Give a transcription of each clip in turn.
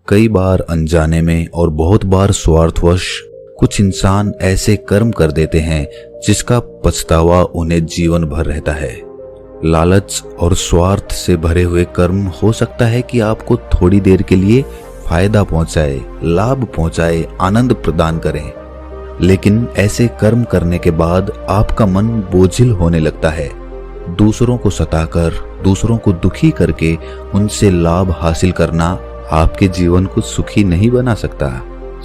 कई बार अनजाने में और बहुत बार स्वार्थवश कुछ इंसान ऐसे कर्म कर देते हैं जिसका पछतावा उन्हें जीवन भर रहता है। लालच और स्वार्थ से भरे हुए कर्म हो सकता है कि आपको थोड़ी देर के लिए फायदा पहुंचाए, लाभ पहुंचाए, आनंद प्रदान करें, लेकिन ऐसे कर्म करने के बाद आपका मन बोझिल होने लगता है। दूसरों को सताकर, दूसरों को दुखी करके उनसे लाभ हासिल करना आपके जीवन को सुखी नहीं बना सकता।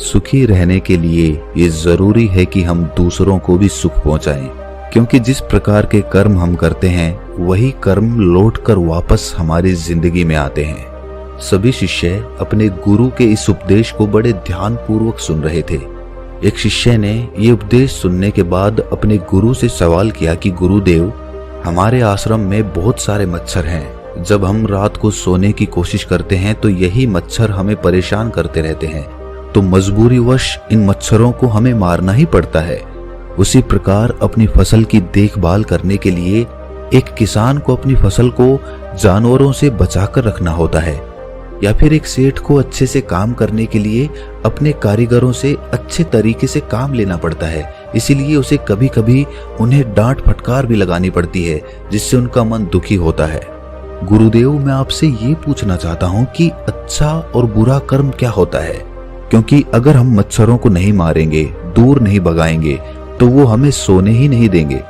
सुखी रहने के लिए ये जरूरी है कि हम दूसरों को भी सुख पहुंचाएं, क्योंकि जिस प्रकार के कर्म हम करते हैं वही कर्म लौटकर वापस हमारी जिंदगी में आते हैं। सभी शिष्य अपने गुरु के इस उपदेश को बड़े ध्यान पूर्वक सुन रहे थे। एक शिष्य ने ये उपदेश सुनने के बाद अपने गुरु से सवाल किया कि गुरुदेव, हमारे आश्रम में बहुत सारे मच्छर हैं। जब हम रात को सोने की कोशिश करते हैं तो यही मच्छर हमें परेशान करते रहते हैं, तो मजबूरीवश इन मच्छरों को हमें मारना ही पड़ता है। उसी प्रकार अपनी फसल की देखभाल करने के लिए एक किसान को अपनी फसल को जानवरों से बचाकर रखना होता है, या फिर एक सेठ को अच्छे से काम करने के लिए अपने कारीगरों से अच्छे तरीके से काम लेना पड़ता है। इसीलिए उसे कभी कभी उन्हें डांट फटकार भी लगानी पड़ती है, जिससे उनका मन दुखी होता है। गुरुदेव, मैं आपसे ये पूछना चाहता हूँ कि अच्छा और बुरा कर्म क्या होता है, क्योंकि अगर हम मच्छरों को नहीं मारेंगे, दूर नहीं भगाएंगे, तो वो हमें सोने ही नहीं देंगे।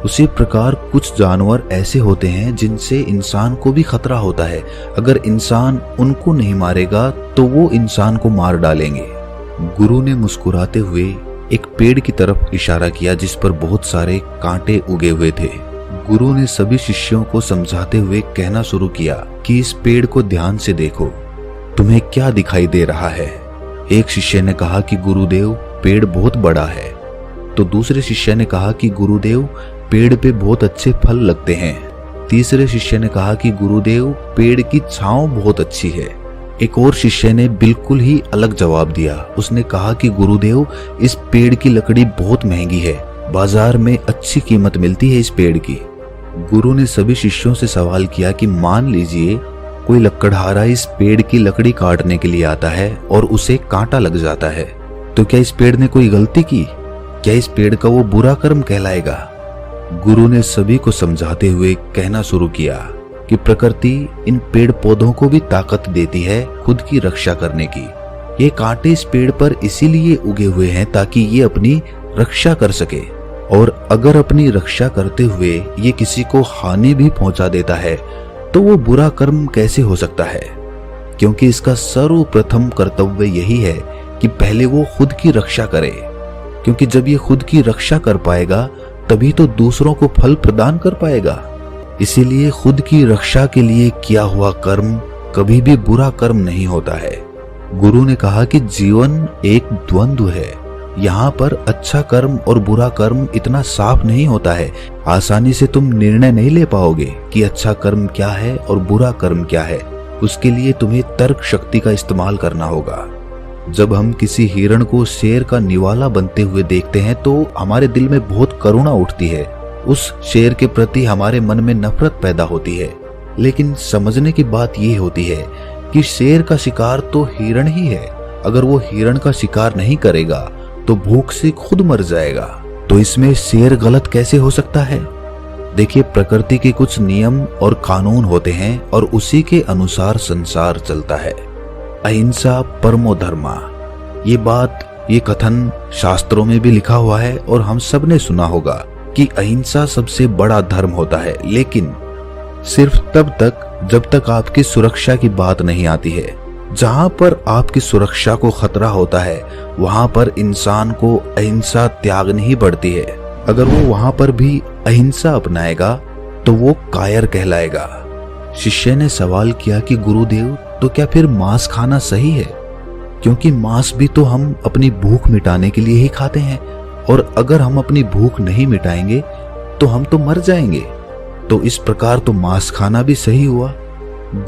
उसी प्रकार कुछ जानवर ऐसे होते हैं जिनसे इंसान को भी खतरा होता है। अगर इंसान उनको नहीं मारेगा तो वो इंसान को मार डालेंगे। गुरु ने मुस्कुराते हुए एक पेड़ की तरफ इशारा किया जिस पर बहुत सारे कांटे उगे हुए थे। गुरु ने सभी शिष्यों को समझाते हुए कहना शुरू किया कि इस पेड़ को ध्यान से देखो, तुम्हें क्या दिखाई दे रहा है। एक शिष्य ने कहा कि गुरुदेव, पेड़ बहुत बड़ा है। तो दूसरे शिष्य ने कहा कि गुरुदेव, पेड़ पे बहुत अच्छे फल लगते हैं। तीसरे शिष्य ने कहा कि गुरुदेव, पेड़ की छांव बहुत अच्छी है। एक और शिष्य ने बिल्कुल ही अलग जवाब दिया। उसने कहा कि गुरुदेव, इस पेड़ की लकड़ी बहुत महंगी है, बाजार में अच्छी कीमत मिलती है इस पेड़ की। गुरु ने सभी शिष्यों से सवाल किया कि मान लीजिए कोई लकड़हारा इस पेड़ की लकड़ी काटने के लिए आता है और उसे कांटा लग जाता है, तो क्या इस पेड़ ने कोई गलती की? क्या इस पेड़ का वो बुरा कर्म कहलाएगा? गुरु ने सभी को समझाते हुए कहना शुरू किया कि प्रकृति इन पेड़ पौधों को भी ताकत देती है खुद की रक्षा करने की। ये कांटे इस पेड़ पर इसीलिए उगे हुए हैं ताकि ये अपनी रक्षा कर सके, और अगर अपनी रक्षा करते हुए ये किसी को हानि भी पहुंचा देता है तो वो बुरा कर्म कैसे हो सकता है? क्योंकि इसका सर्वप्रथम कर्तव्य यही है कि पहले वो खुद की रक्षा करे, क्योंकि जब ये खुद की रक्षा कर पाएगा तभी तो दूसरों को फल प्रदान कर पाएगा। इसीलिए खुद की रक्षा के लिए किया हुआ कर्म कभी भी बुरा कर्म नहीं होता है। गुरु ने कहा कि जीवन एक द्वंद्व है। यहाँ पर अच्छा कर्म और बुरा कर्म इतना साफ नहीं होता है। आसानी से तुम निर्णय नहीं ले पाओगे कि अच्छा कर्म क्या है और बुरा कर्म क्या है। उसके लिए तुम्हें तर्क शक्ति का इस्तेमाल करना होगा। जब हम किसी हिरण को शेर का निवाला बनते हुए देखते हैं तो हमारे दिल में बहुत करुणा उठती है। उस शेर के प्रति हमारे मन में नफरत पैदा होती है। लेकिन समझने की बात यह होती है कि शेर का शिकार तो हिरण ही है। अगर वो हिरण का शिकार नहीं करेगा तो भूख से खुद मर जाएगा। तो इसमें शेर गलत कैसे हो सकता है? देखिए, प्रकृति के कुछ नियम और कानून होते हैं और उसी के अनुसार संसार चलता है। अहिंसा परमो धर्मा, ये कथन शास्त्रों में भी लिखा हुआ है और हम सब ने सुना होगा कि अहिंसा सबसे बड़ा धर्म होता है, लेकिन सिर्फ तब तक जब तक आपकी सुरक्षा की बात नहीं आती है। जहां पर आपकी सुरक्षा को खतरा होता है वहां पर इंसान को अहिंसा त्यागनी ही पड़ती है। अगर वो वहां पर भी अहिंसा अपनाएगा तो वो कायर कहलाएगा। शिष्य ने सवाल किया कि गुरुदेव, तो क्या फिर मांस खाना सही है? क्योंकि मांस भी तो हम अपनी भूख मिटाने के लिए ही खाते हैं, और अगर हम अपनी भूख नहीं मिटाएंगे तो हम तो मर जाएंगे। तो इस प्रकार तो मांस खाना भी सही हुआ।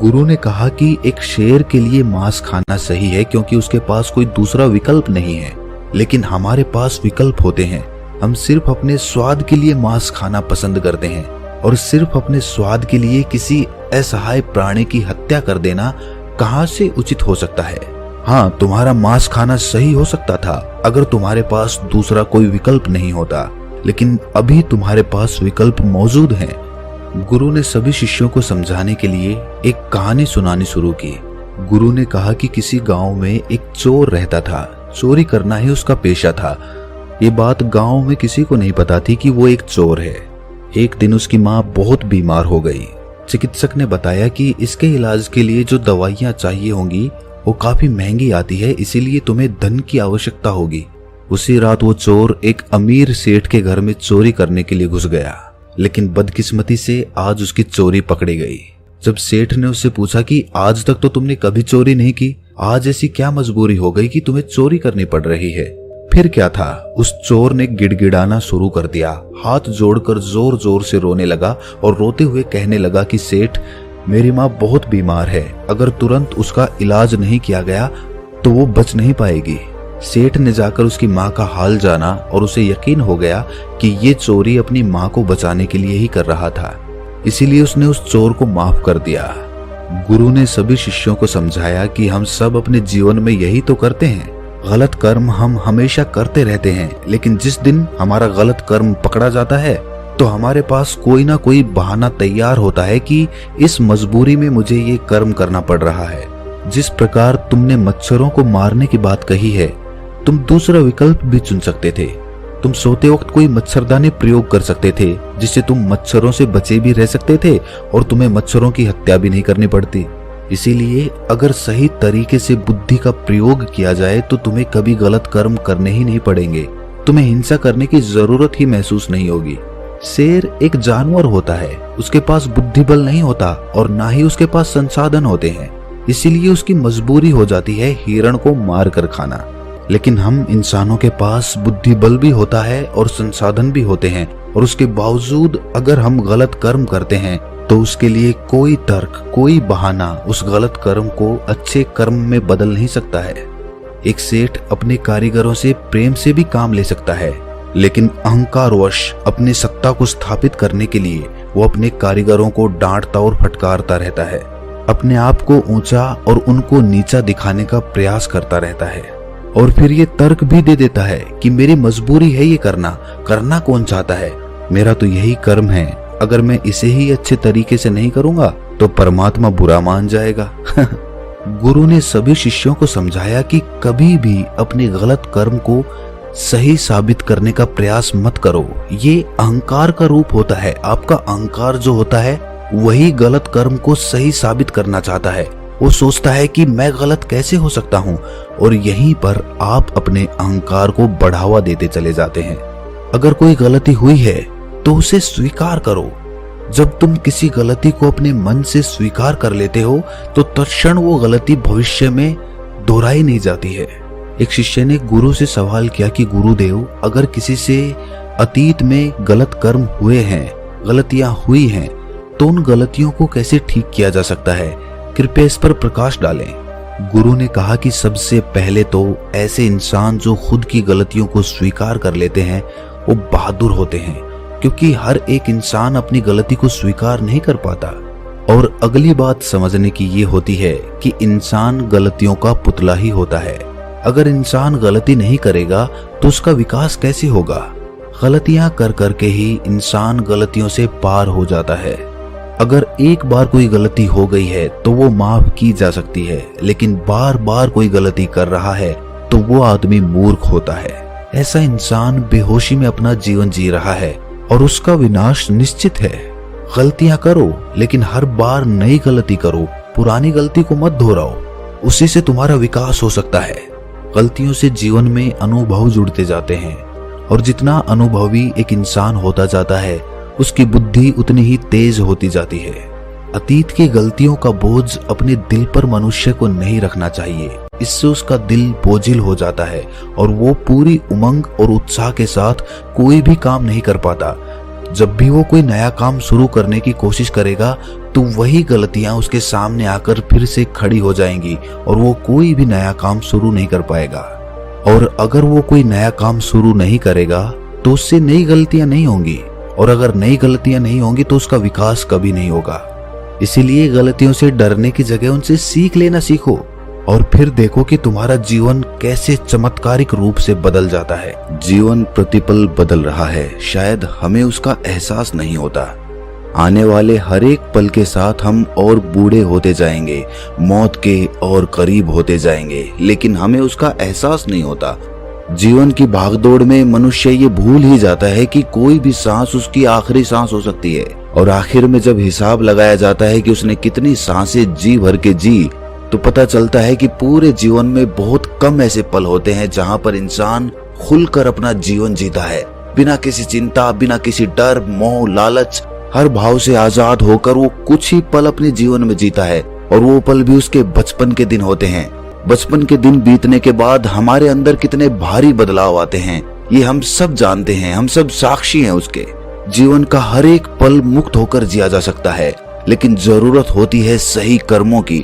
गुरु ने कहा कि एक शेर के लिए मांस खाना सही है क्योंकि उसके पास कोई दूसरा विकल्प नहीं है, लेकिन हमारे पास विकल्प होते हैं। हम सिर्फ अपने स्वाद के लिए मांस खाना पसंद करते हैं, और सिर्फ अपने स्वाद के लिए किसी असहाय प्राणी की हत्या कर देना कहां से उचित हो सकता है। हाँ, तुम्हारा मांस खाना सही हो सकता था अगर तुम्हारे पास दूसरा कोई विकल्प नहीं होता, लेकिन अभी तुम्हारे पास विकल्प मौजूद हैं। गुरु ने सभी शिष्यों को समझाने के लिए एक कहानी सुनानी शुरू की। गुरु ने कहा कि किसी गांव में एक चोर रहता था। चोरी करना ही उसका पेशा था। ये बात गांव में किसी को नहीं पता थी कि वो एक चोर है। एक दिन उसकी माँ बहुत बीमार हो गई। चिकित्सक ने बताया कि इसके इलाज के लिए जो दवाइयाँ चाहिए होंगी वो काफी महंगी आती है, इसीलिए तुम्हें धन की आवश्यकता होगी। उसी रात वो चोर एक अमीर सेठ के घर में चोरी करने के लिए घुस गया, लेकिन बदकिस्मती से आज उसकी चोरी पकड़ी गई। जब सेठ ने उससे पूछा कि आज तक तो तुमने कभी चोरी नहीं की, आज ऐसी क्या मजबूरी हो गई कि तुम्हें चोरी करनी पड़ रही है? फिर क्या था, उस चोर ने गिड़गिड़ाना शुरू कर दिया। हाथ जोड़कर जोर जोर से रोने लगा और रोते हुए कहने लगा कि सेठ, मेरी माँ बहुत बीमार है, अगर तुरंत उसका इलाज नहीं किया गया तो वो बच नहीं पाएगी। सेठ ने जाकर उसकी माँ का हाल जाना और उसे यकीन हो गया कि ये चोरी अपनी माँ को बचाने के लिए ही कर रहा था, इसीलिए उसने उस चोर को माफ कर दिया। गुरु ने सभी शिष्यों को समझाया कि हम सब अपने जीवन में यही तो करते हैं। गलत कर्म हम हमेशा करते रहते हैं, लेकिन जिस दिन हमारा गलत कर्म पकड़ा जाता है तो हमारे पास कोई ना कोई बहाना तैयार होता है कि इस मजबूरी में मुझे ये कर्म करना पड़ रहा है। जिस प्रकार तुमने मच्छरों को मारने की बात कही है, तुम दूसरा विकल्प भी चुन सकते थे। तुम सोते वक्त कोई मच्छरदानी प्रयोग कर सकते थे, जिससे तुम मच्छरों से बचे भी रह सकते थे और तुम्हें मच्छरों की हत्या भी नहीं करनी पड़ती। इसीलिए अगर सही तरीके से बुद्धि का प्रयोग किया जाए तो तुम्हें कभी गलत कर्म करने ही नहीं पड़ेंगे। तुम्हें हिंसा करने की जरूरत ही महसूस नहीं होगी। शेर एक जानवर होता है, उसके पास बुद्धि बल नहीं होता और ना ही उसके पास संसाधन होते हैं, इसीलिए उसकी मजबूरी हो जाती है हिरण को मार कर खाना। लेकिन हम इंसानों के पास बुद्धि बल भी होता है और संसाधन भी होते हैं, और उसके बावजूद अगर हम गलत कर्म करते हैं तो उसके लिए कोई तर्क, कोई बहाना उस गलत कर्म को अच्छे कर्म में बदल नहीं सकता है। एक सेठ अपने कारीगरों से प्रेम से भी काम ले सकता है, लेकिन अहंकारवश अपनी सत्ता को स्थापित करने के लिए वो अपने कारीगरों को डांटता और फटकारता रहता है। अपने आप को ऊंचा और उनको नीचा दिखाने का प्रयास करता रहता है, और फिर ये तर्क भी दे देता है कि मेरी मजबूरी है ये करना कौन चाहता है, मेरा तो यही कर्म है, अगर मैं इसे ही अच्छे तरीके से नहीं करूंगा तो परमात्मा बुरा मान जाएगा। गुरु ने सभी शिष्यों को समझाया कि कभी भी अपने गलत कर्म को सही साबित करने का प्रयास मत करो। ये अहंकार का रूप होता है। आपका अहंकार जो होता है वही गलत कर्म को सही साबित करना चाहता है। वो सोचता है कि मैं गलत कैसे हो सकता हूँ, और यहीं पर आप अपने अहंकार को बढ़ावा देते चले जाते हैं। अगर कोई गलती हुई है तो उसे स्वीकार करो। जब तुम किसी गलती को अपने मन से स्वीकार कर लेते हो तो तत्क्षण वो गलती भविष्य में दोहराई नहीं जाती है। एक शिष्य ने गुरु से सवाल किया कि गुरुदेव, अगर किसी से अतीत में गलत कर्म हुए हैं, गलतियां हुई हैं, तो उन गलतियों को कैसे ठीक किया जा सकता है? कृपया इस पर प्रकाश डालें। गुरु ने कहा कि सबसे पहले तो ऐसे इंसान जो खुद की गलतियों को स्वीकार कर लेते हैं वो बहादुर होते हैं, क्योंकि हर एक इंसान अपनी गलती को स्वीकार नहीं कर पाता। और अगली बात समझने की ये होती है कि इंसान गलतियों का पुतला ही होता है। अगर इंसान गलती नहीं करेगा तो उसका विकास कैसे होगा? गलतियां कर करके ही इंसान गलतियों से पार हो जाता है। अगर एक बार कोई गलती हो गई है तो वो माफ की जा सकती है, लेकिन बार बार कोई गलती कर रहा है तो वो आदमी मूर्ख होता है। ऐसा इंसान बेहोशी में अपना जीवन जी रहा है और उसका विनाश निश्चित है। गलतियां करो, लेकिन हर बार नई गलती करो, पुरानी गलती को मत दोहराओ, उसी से तुम्हारा विकास हो सकता है। गलतियों से जीवन में अनुभव जुड़ते जाते हैं, और जितना अनुभवी एक इंसान होता जाता है उसकी बुद्धि उतनी ही तेज होती जाती है। अतीत की गलतियों का बोझ अपने दिल पर मनुष्य को नहीं रखना चाहिए, इससे उसका दिल बोझिल हो जाता है और वो पूरी उमंग और उत्साह के साथ कोई भी काम नहीं कर पाता। जब भी वो कोई नया काम शुरू करने की कोशिश करेगा तो वही गलतियां उसके सामने आकर फिर से खड़ी हो जाएंगी और वो कोई भी नया काम शुरू नहीं कर पाएगा। और अगर वो कोई नया काम शुरू नहीं करेगा तो उससे नई गलतियां नहीं होंगी, और अगर नई गलतियां नहीं होंगी तो उसका विकास कभी नहीं होगा। इसीलिए गलतियों से डरने की जगह उनसे सीख लेना सीखो और फिर देखो कि तुम्हारा जीवन कैसे चमत्कारिक रूप से बदल जाता है। जीवन प्रतिपल बदल रहा है, शायद हमें उसका एहसास नहीं होता। आने वाले हर एक पल के साथ हम और बूढ़े होते जाएंगे, मौत के और करीब होते जाएंगे, लेकिन हमें उसका एहसास नहीं होता। जीवन की भागदौड़ में मनुष्य ये भूल ही जाता है कि कोई भी सांस उसकी आखिरी सांस हो सकती है। और आखिर में जब हिसाब लगाया जाता है कि उसने कितनी सांसें जी भर के जी, तो पता चलता है कि पूरे जीवन में बहुत कम ऐसे पल होते हैं जहां पर इंसान खुलकर अपना जीवन जीता है, बिना किसी चिंता, बिना किसी डर, मोह, लालच, हर भाव से आजाद होकर वो कुछ ही पल अपने जीवन में जीता है। और वो पल भी उसके बचपन के दिन होते हैं। बचपन के दिन बीतने के बाद हमारे अंदर कितने भारी बदलाव आते हैं, ये हम सब जानते हैं, हम सब साक्षी हैं उसके। जीवन का हर एक पल मुक्त होकर जिया जा सकता है, लेकिन जरूरत होती है सही कर्मों की।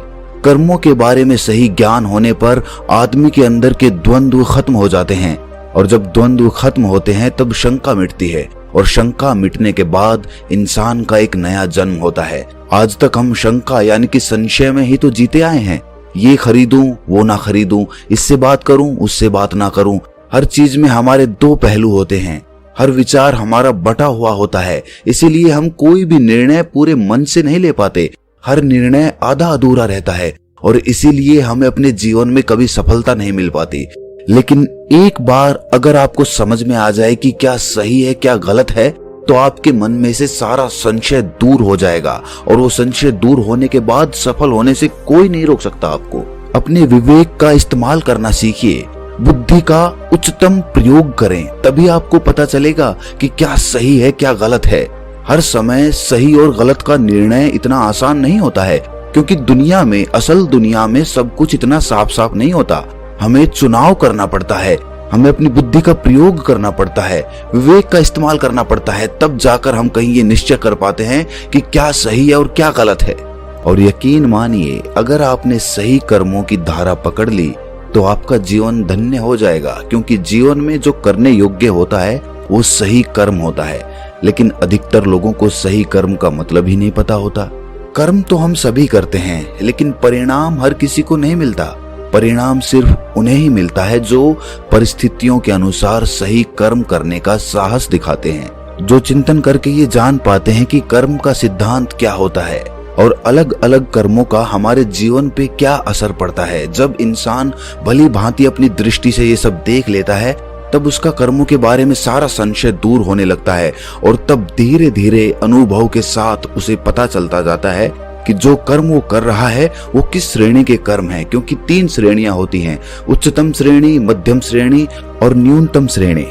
कर्मों के बारे में सही ज्ञान होने पर आदमी के अंदर के द्वंद्व खत्म हो जाते हैं, और जब द्वंद्व खत्म होते हैं तब शंका मिटती है, और शंका मिटने के बाद इंसान का एक नया जन्म होता है। आज तक हम शंका यानी कि संशय में ही तो जीते आए हैं। ये खरीदूं, वो ना खरीदूं, इससे बात करूं, उससे बात ना करूं। हर चीज में हमारे दो पहलू होते हैं, हर विचार हमारा बटा हुआ होता है। इसीलिए हम कोई भी निर्णय पूरे मन से नहीं ले पाते, हर निर्णय आधा अधूरा रहता है, और इसीलिए हमें अपने जीवन में कभी सफलता नहीं मिल पाती। लेकिन एक बार अगर आपको समझ में आ जाए कि क्या सही है क्या गलत है, तो आपके मन में से सारा संशय दूर हो जाएगा, और वो संशय दूर होने के बाद सफल होने से कोई नहीं रोक सकता आपको। अपने विवेक का इस्तेमाल करना सीखिए, बुद्धि का उच्चतम प्रयोग करें, तभी आपको पता चलेगा कि क्या सही है क्या गलत है। हर समय सही और गलत का निर्णय इतना आसान नहीं होता है, क्योंकि दुनिया में, असल दुनिया में सब कुछ इतना साफ साफ नहीं होता। हमें चुनाव करना पड़ता है, हमें अपनी बुद्धि का प्रयोग करना पड़ता है, विवेक का इस्तेमाल करना पड़ता है, तब जाकर हम कहीं ये निश्चय कर पाते हैं कि क्या सही है और क्या गलत है। और यकीन मानिए, अगर आपने सही कर्मों की धारा पकड़ ली तो आपका जीवन धन्य हो जाएगा, क्योंकि जीवन में जो करने योग्य होता है वो सही कर्म होता है। लेकिन अधिकतर लोगों को सही कर्म का मतलब ही नहीं पता होता। कर्म तो हम सभी करते हैं, लेकिन परिणाम हर किसी को नहीं मिलता। परिणाम सिर्फ उन्हें ही मिलता है जो परिस्थितियों के अनुसार सही कर्म करने का साहस दिखाते हैं, जो चिंतन करके ये जान पाते हैं कि कर्म का सिद्धांत क्या होता है और अलग अलग कर्मों का हमारे जीवन पे क्या असर पड़ता है। जब इंसान भली भांति अपनी दृष्टि से ये सब देख लेता है, तब उसका कर्मों के बारे में सारा संशय दूर होने लगता है, और तब धीरे धीरे अनुभव के साथ उसे पता चलता जाता है कि जो कर्म वो कर रहा है वो किस श्रेणी के कर्म है। क्योंकि 3 श्रेणियां होती हैं, उच्चतम श्रेणी, मध्यम श्रेणी और न्यूनतम श्रेणी।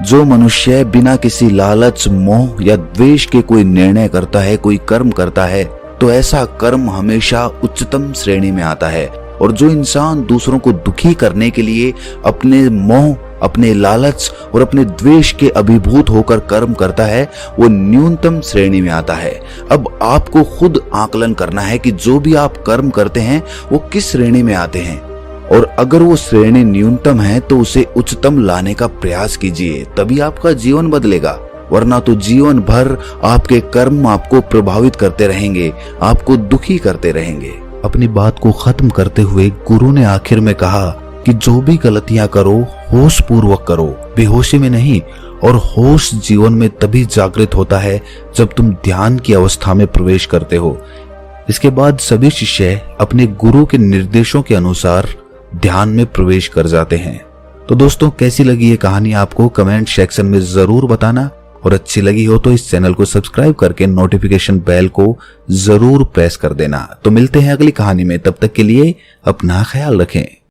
जो मनुष्य बिना किसी लालच, मोह या द्वेष के कोई निर्णय करता है, कोई कर्म करता है, तो ऐसा कर्म हमेशा उच्चतम श्रेणी में आता है। और जो इंसान दूसरों को दुखी करने के लिए अपने मोह, अपने लालच और अपने द्वेष के अभिभूत होकर कर्म करता है, वो न्यूनतम श्रेणी में आता है। अब आपको खुद आकलन करना है कि जो भी आप कर्म करते हैं वो किस श्रेणी में आते हैं, और अगर वो श्रेणी न्यूनतम है तो उसे उच्चतम लाने का प्रयास कीजिए, तभी आपका जीवन बदलेगा। वरना तो जीवन भर आपके कर्म आपको प्रभावित करते रहेंगे, आपको दुखी करते रहेंगे। अपनी बात को खत्म करते हुए गुरु ने आखिर में कहा कि जो भी गलतियां करो होश पूर्वक करो, बेहोशी में नहीं। और होश जीवन में तभी जागृत होता है जब तुम ध्यान की अवस्था में प्रवेश करते हो। इसके बाद सभी शिष्य अपने गुरु के निर्देशों के अनुसार ध्यान में प्रवेश कर जाते हैं। तो दोस्तों, कैसी लगी ये कहानी आपको कमेंट सेक्शन में जरूर बताना, और अच्छी लगी हो तो इस चैनल को सब्सक्राइब करके नोटिफिकेशन बेल को जरूर प्रेस कर देना। तो मिलते हैं अगली कहानी में, तब तक के लिए अपना ख्याल रखें।